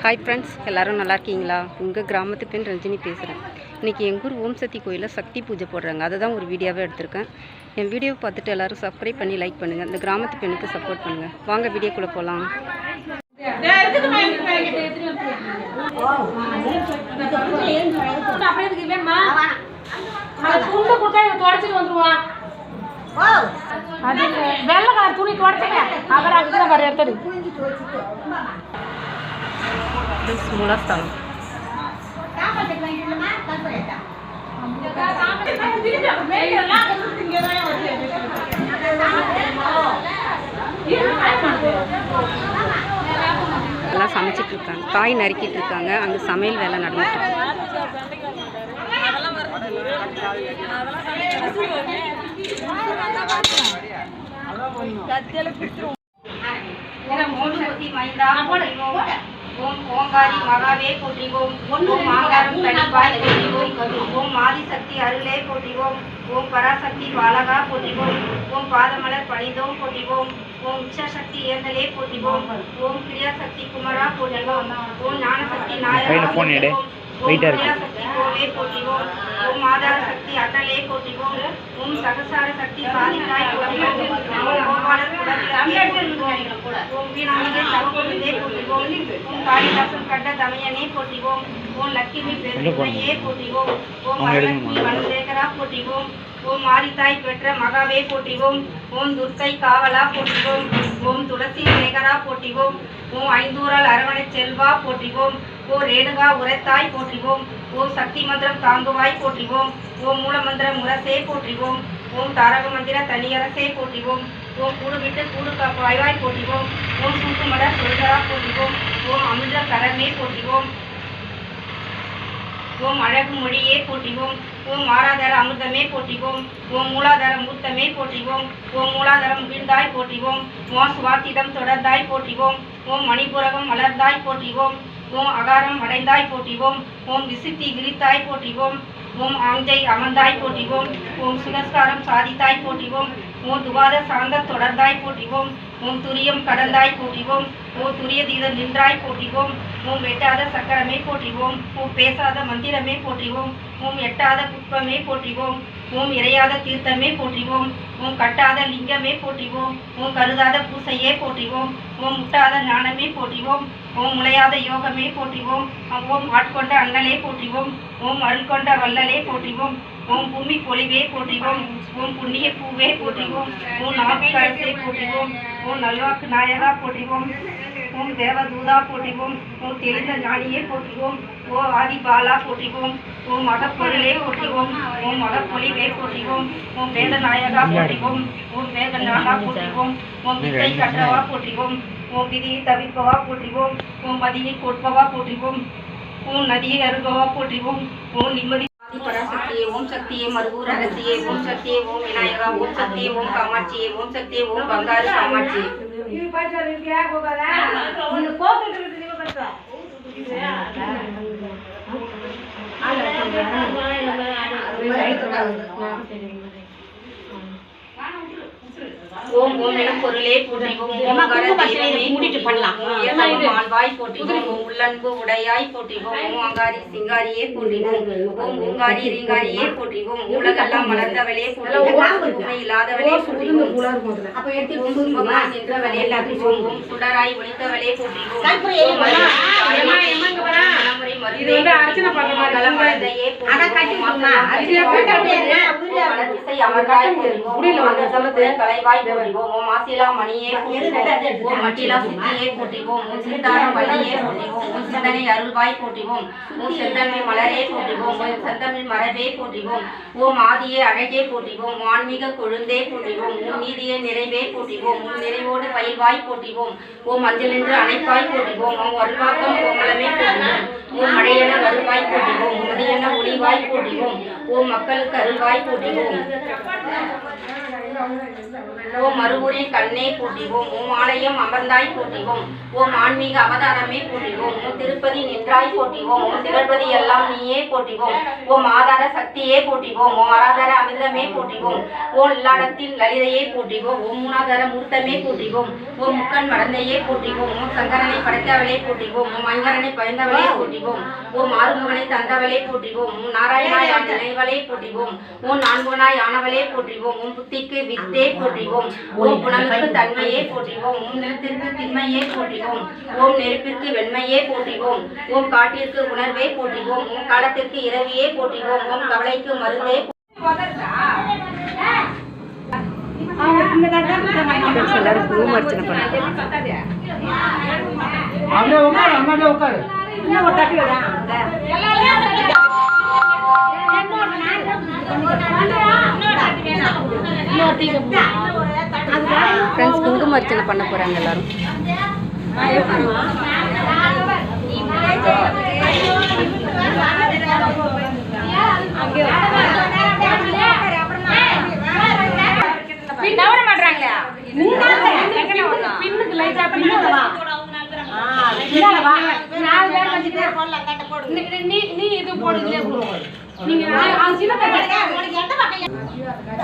Hi friends, எல்லோரும் நல்லா இருக்கீங்களா? உங்கள் கிராமத்து பெண் ரஞ்சினி பேசுகிறேன். இன்றைக்கி எங்கள் ஊர் ஓம் சக்தி கோயிலில் சக்தி பூஜை போடுறாங்க. அதை தான் ஒரு வீடியோவாக எடுத்திருக்கேன். என் வீடியோவை பார்த்துட்டு எல்லோரும் சப்ஸ்கிரைப் பண்ணி லைக் பண்ணுங்கள். இந்த கிராமத்து பெண்ணுக்கு சப்போர்ட் பண்ணுங்கள். வாங்க வீடியோக்குள்ளே போகலாம். அது வெள்ளக்கார துணி தொடச்சேன் அவர் அதுதான் வர எடுத்தது மூலஸ்தானம். எல்லாம் சமைச்சிட்டு இருக்காங்க, காய் நறுக்கிட்டு இருக்காங்க. அங்கே சமையல் வேலை நடந்துட்டு இருக்கு. ஓம் ஓங்காரி மகாவே போற்றிவோம். ஓம் மாங்காரம் கணிப்பாய் போற்றிவோம். ஓம் மாதிசக்தி அருளே போற்றிவோம். ஓம் பராசக்தி பாலகா போற்றிவோம். ஓம் பாதமலர் பணிந்தோம் போற்றிவோம். ஓம் உச்சசக்தி ஏந்தலே போற்றிவோம். ஓம் கிரியாசக்தி குமரா போற்றிவோம். ஓம் ஞானசக்தி நாயகா போற்றிவோம். ஓம் கிரியாசக்தி கோவே போற்றிவோம். ஓம் ஆதார சக்தி அட்டலே போற்றிவோம். ஓம் சகசார சக்தி சாதித்தாய் போற்றிவோம். ஓம் கோபாலர் குலவிளக்கே போற்றிவோம். ஓம் வீணாமிகை தவகொழுந்தே போற்றிவோம். ஓம் காளிதாசன் கண்ட தமையனே போற்றிவோம். ஓம் லட்சுமி பெருமையே போற்றிவோம். ஓம் வரலட்சுமி வனசேகரா போற்றிவோம். ஓம் மாரித்தாய் பெற்ற மகாவே போற்றிவோம். ஓம் துர்க்கை காவலா போற்றிவோம். ஓம் துளசி சேகரா போற்றிவோம். ஓம் ஐந்தூரால் அரவணை செல்வா போற்றிவோம். ஓ ரேணுகா உரைத்தாய் போற்றிவோம். ஓம் சக்தி மந்திரம் தாங்குவாய் போற்றிவோம். ஓம் மூலமந்திரம் முரசே போற்றிவோம். ஓம் தாரக மந்திர தனியரசே போற்றிவோம். ஓம் கூடு விட்டு கூடு காப்பாய்வாய் போற்றிவோம். ஓம் சூக்குமட சொல்கரா போற்றிவோம். ஓம் அமிர்த கரமே போற்றிவோம். ஓம் அழகு மொழியே போற்றிவோம். ஓம் ஆராதர அமிர்தமே போற்றிவோம். ஓம் மூலாதார மூர்த்தமே போற்றிவோம். ஓம் மூலாதாரம் வீழ்ந்தாய் போற்றிவோம். ஓம் சுவாத்திடம் தொடர்ந்தாய் போற்றிவோம். ஓம் மணிபுரகம் மலர்ந்தாய் போற்றிவோம். ஓம் அகாரம் அடைந்தாய் போற்றிவோம். ஓம் விசுத்தி விரித்தாய் போற்றிவோம். ஓம் ஆஞ்சை அமர்ந்தாய் போற்றிவோம். ஓம் சுனஸ்காரம் சாதித்தாய் போற்றிவோம். ஓம் துவாத சாந்த தொடர்ந்தாய் போற்றிவோம். ஓம் துரியம் கடந்தாய் போற்றிவோம். ஓம் துரிய தீதம் நின்றாய் போற்றிவோம். ஓம் வெட்டாத சக்கரமே போற்றிவோம். ஓம் பேசாத மந்திரமே போற்றிவோம். ஓம் எட்டாத புஷ்பமே போற்றிவோம். ஓம் இறையாத தீர்த்தமே போற்றிவோம். ஓம் கட்டாத லிங்கமே போற்றிவோம். ஓம் கருதாத பூசையே போற்றிவோம். ஓம் முட்டாத ஞானமே போற்றிவோம். ஓம் முளையாத யோகமே போற்றிவோம். ஓம் ஆட்கொண்ட அண்ணலே போற்றிவோம். ஓம் அருள் கொண்ட வல்லலே போற்றிவோம். ஓம் பூமி பொலிவே போற்றிவோம். ஓம் புண்ணிய பூவே போற்றிவோம். ஓம் நாவுக்கரசே போற்றிவோம். ஓம் நல்வாக்கு நாயகா போற்றிவோம். ஓம் தேவதூதா போற்றிவோம். ஓம் தெளிந்த ஞானியே போற்றிவோம். ஓ ஆதி பாலா போற்றிவோம். ஓம் மகப்பொருளே போற்றிவோம். ஓம் மகப்பொலிவே போற்றிவோம். ஓம் வேத நாயகா போற்றிவோம். ஓம் வேத நாடா போற்றிவோம். ஓம் வித்தை கற்றவா போற்றிவோம். ஓம் விதியை தவிர்ப்பவா போற்றிவோம். ஓம் மதியை கொடுப்பவா போற்றிவோம். ஓம் நதியை அருகவா போற்றிவோம். ஓம் நிம்மதி பராசக்தியே ஓம் சக்தியே மருகூர் அரசியே ஓம் சக்தியே ஓம் விநாயகா ஓம் சக்தியே ஓம் காமாட்சியே ஓம் சக்தியே ஓம் பங்காரு காமாட்சி. ஓம் ஓம் என பொருளே போற்றிவோம். மூடிட்டு பண்ணலாம். ஆழ்வாய் போற்றிவோம். ஓம் உள்ளன்பு உடையாய் போற்றிவோம். ஓம் ஆங்காரி சிங்காரியே போற்றிவோம். ஓம் ஓங்காரி ரீங்காரியே போற்றிவோம். உலகெல்லாம் மலர்ந்தவளே போற்றிவோம். உண்மை இல்லாதவளே போற்றிவோம். ஓம் சுபமா நின்றவளே போற்றிவோம். ஓம் சுடராய் ஒளித்தவளே போற்றிவோம். கலைவாய் போற்றிவோம். ஓம் ஆசிலா மணியே போற்றிவோம். ஓம் மட்டிலா சித்தியே போற்றிவோம். ஓம் சித்தான வள்ளியே போற்றிவோம். ஓம் சிந்தனை அருள்வாய் போற்றிவோம். ஓம் செந்தன்மை மலரே போற்றிவோம். ஓம் செந்தமிழ் மரபே போற்றிவோம். ஓம் ஆதியே அழகே போற்றிவோம். ஆன்மீக கொழுந்தே போற்றிவோம். ஓம் நீதியே நிறைவே போற்றிவோம். ஓம் நிறைவோடு பயில்வாய் போற்றிவோம். ஓம் மஞ்சள் என்று அணைப்பாய் போற்றிவோம். ஓம் அருள்வாக்கம் கோமலமே போற்றிவோம். ஓம் மழையென வருவாய் போற்றிவோம். மதியென ஒளிவாய் போற்றிவோம். ஓம் மக்களுக்கு அருள்வாய் போற்றிவோம். ஓம் மறுவூரின் கண்ணே போற்றிவோம். ஓம் ஆலயம் அமர்ந்தாய் போற்றிவோம். ஓம் ஆன்மீக அவதாரமே போற்றிவோம். ஓம் திருப்பதி நின்றாய் போற்றிவோம். ஓம் திகழ்பதி எல்லாம் நீயே போற்றிவோம். ஓம் ஆதார சக்தியே போற்றிவோம். ஓம் ஆராதர அமிர்தமே போற்றிவோம். ஓம் இல்லாடத்தில் லலிதையே போற்றிவோம். ஓம் மூணாதார மூர்த்தமே போற்றிவோம். ஓம் முக்கண் மடந்தையே போற்றிவோம். ஓம் சங்கரனை படைத்தவளே போற்றிவோம். ஓம் ஐங்கரனை பயந்தவளே போற்றிவோம். ஓம் ஆறுமுகனை தந்தவளே போற்றிவோம். ஓம் நாராயணாய் நினைவளே போற்றிவோம். ஓம் நான்குனாய் ஆனவளே போற்றிவோம். ஓம் புத்திக்கு வித்தே போற்றிவோம். ஓம் புனலுக்கு தன்மையே போற்றிவோம். ஓம் நிலத்திற்கு திண்மையே போற்றிவோம். ஓம் நெருப்பிற்கு வெண்மையே போற்றிவோம். ஓம் காட்டிற்கு உணர்வே போற்றிவோம். ஓம் காலத்திற்கு இரவியே போற்றிவோம். ஓம் கவலைக்கு மருந்தே ஃப்ரெண்ட்ஸ் எல்லாரும் குங்கும அர்ச்சனை பண்ணாங்க. ஃப்ரெண்ட்ஸ் குங்கும அர்ச்சனை பண்ண போகிறாங்க எல்லாரும்.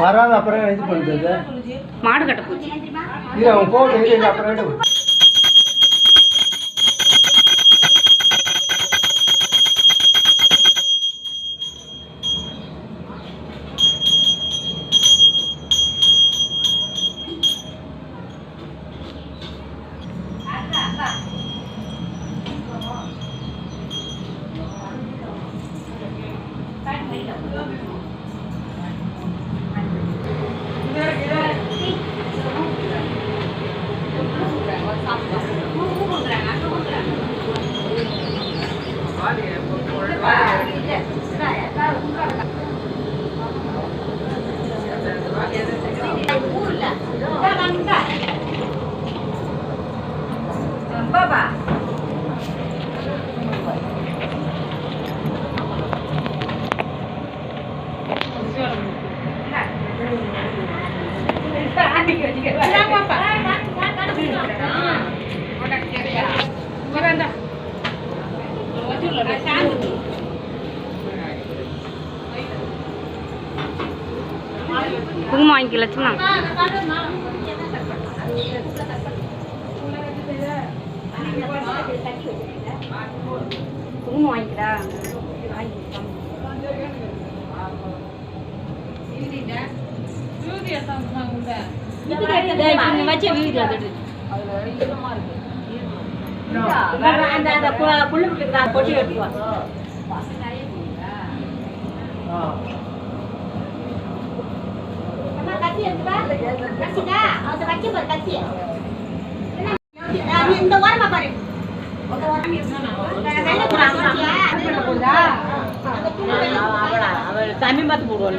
வராது அப்புறம் இது பண்ணுறது மாடு கட்ட போச்சு. இல்லை அவன் போட்டு அப்புறம் குங்குமம் வாங்கிக்க லட்சுமணா. குங்குமம் வாங்கிக்கிறா. வச்சு பொட்டி வெட்டுவா. இந்த ஓரமா பாரு. தண்ணி பார்த்து போடுவோம்.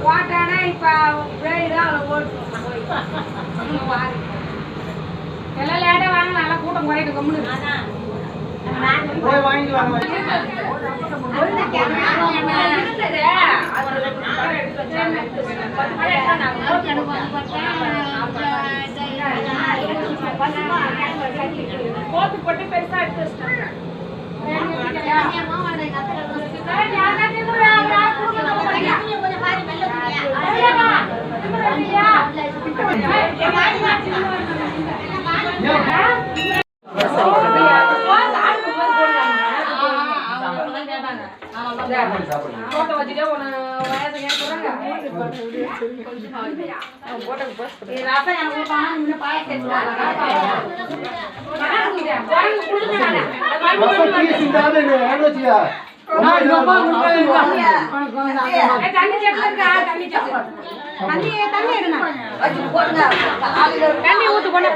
போட்டானா இப்ப எல்லாம் லேட்டா வாங்க, நல்லா கூட்டம் குறையிட்டு கம்முனு போட்டு போட்டு பெருசா எடுத்து தண்ணி ஊத்து கொண்டு